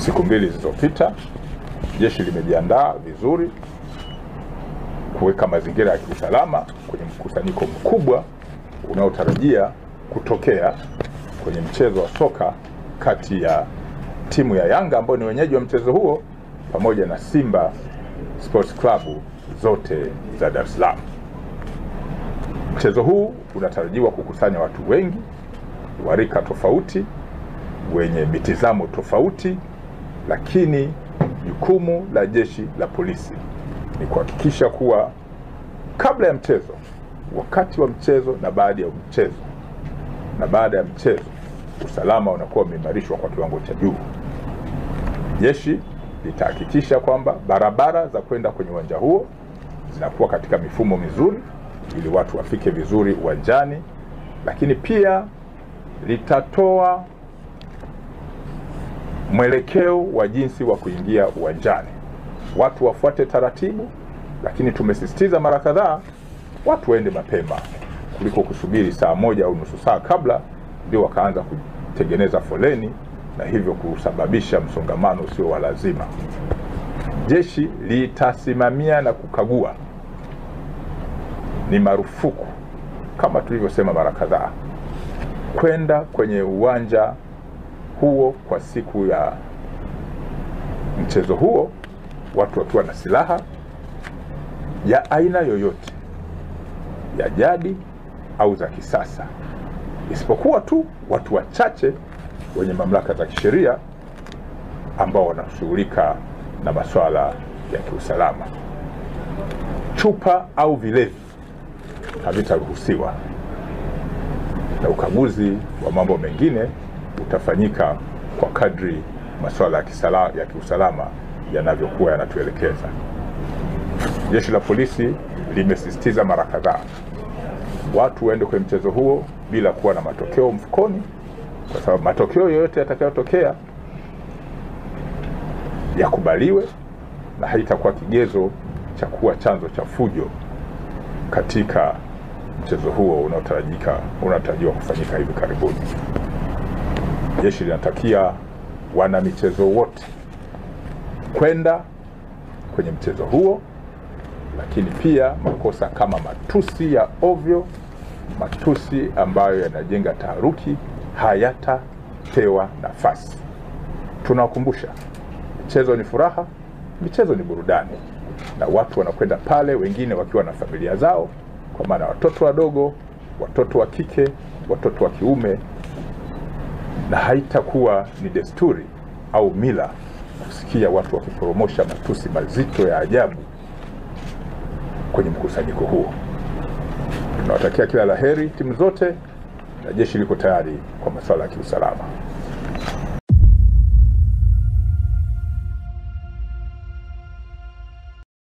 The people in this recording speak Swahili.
Siku mbili zilizopita jeshi limejiandaa vizuri kuweka mazingira ya kiusalama kwenye mkusanyiko mkubwa unaotarajia kutokea kwenye mchezo wa soka kati ya timu ya Yanga ambao ni wenyeji wa mchezo huo pamoja na Simba Sports Club zote za Dar es Salaam. Mchezo huu unatarajiwa kukusanya watu wengi wa rika tofauti wenye mitazamo tofauti, lakini jukumu la jeshi la polisi ni kuhakikisha kuwa kabla ya mchezo, wakati wa mchezo na baada ya mchezo na baada ya mchezo usalama unakuwa umeimarishwa kwa kiwango cha juu. Jeshi litahakikisha kwamba barabara za kwenda kwenye uwanja huo zinakuwa katika mifumo mizuri ili watu wafike vizuri uwanjani, lakini pia litatoa mwelekeo wa jinsi wa kuingia uwanjani. Watu wafuate taratibu, lakini tumesisitiza mara kadhaa watu waende mapema kuliko kusubiri saa moja au nusu saa kabla ndio wakaanza kutengeneza foleni na hivyo kusababisha msongamano usio wa lazima. Jeshi litasimamia na kukagua. Ni marufuku kama tulivyosema mara kadhaa kwenda kwenye uwanja huo kwa siku ya mchezo huo watu wakiwa na silaha ya aina yoyote, ya jadi au za kisasa, isipokuwa tu watu wachache wenye mamlaka za kisheria ambao wanashughulika na masuala ya kiusalama. Chupa au vilevi havitaruhusiwa, na ukaguzi wa mambo mengine utafanyika kwa kadri masuala ya kiusalama yanavyokuwa yanatuelekeza. Jeshi la polisi limesisitiza mara kadhaa watu waende kwenye mchezo huo bila kuwa na matokeo mfukoni, kwa sababu matokeo yoyote yatakayotokea yakubaliwe na haitakuwa kigezo cha kuwa chanzo cha fujo katika mchezo huo unatarajiwa kufanyika hivi karibuni. Jeshi linatakia wana michezo wote kwenda kwenye mchezo huo, lakini pia makosa kama matusi ya ovyo, matusi ambayo yanajenga taharuki hayatapewa nafasi. Tunawakumbusha, michezo ni furaha, michezo ni burudani, na watu wanakwenda pale wengine wakiwa na familia zao, kwa maana watoto wadogo, watoto wa kike, watoto wa kiume, na haitakuwa ni desturi au mila kusikia watu wakipromosha matusi mazito ya ajabu kwenye mkusanyiko huo. Tunawatakia kila laheri timu zote, na jeshi liko tayari kwa masuala ya kiusalama.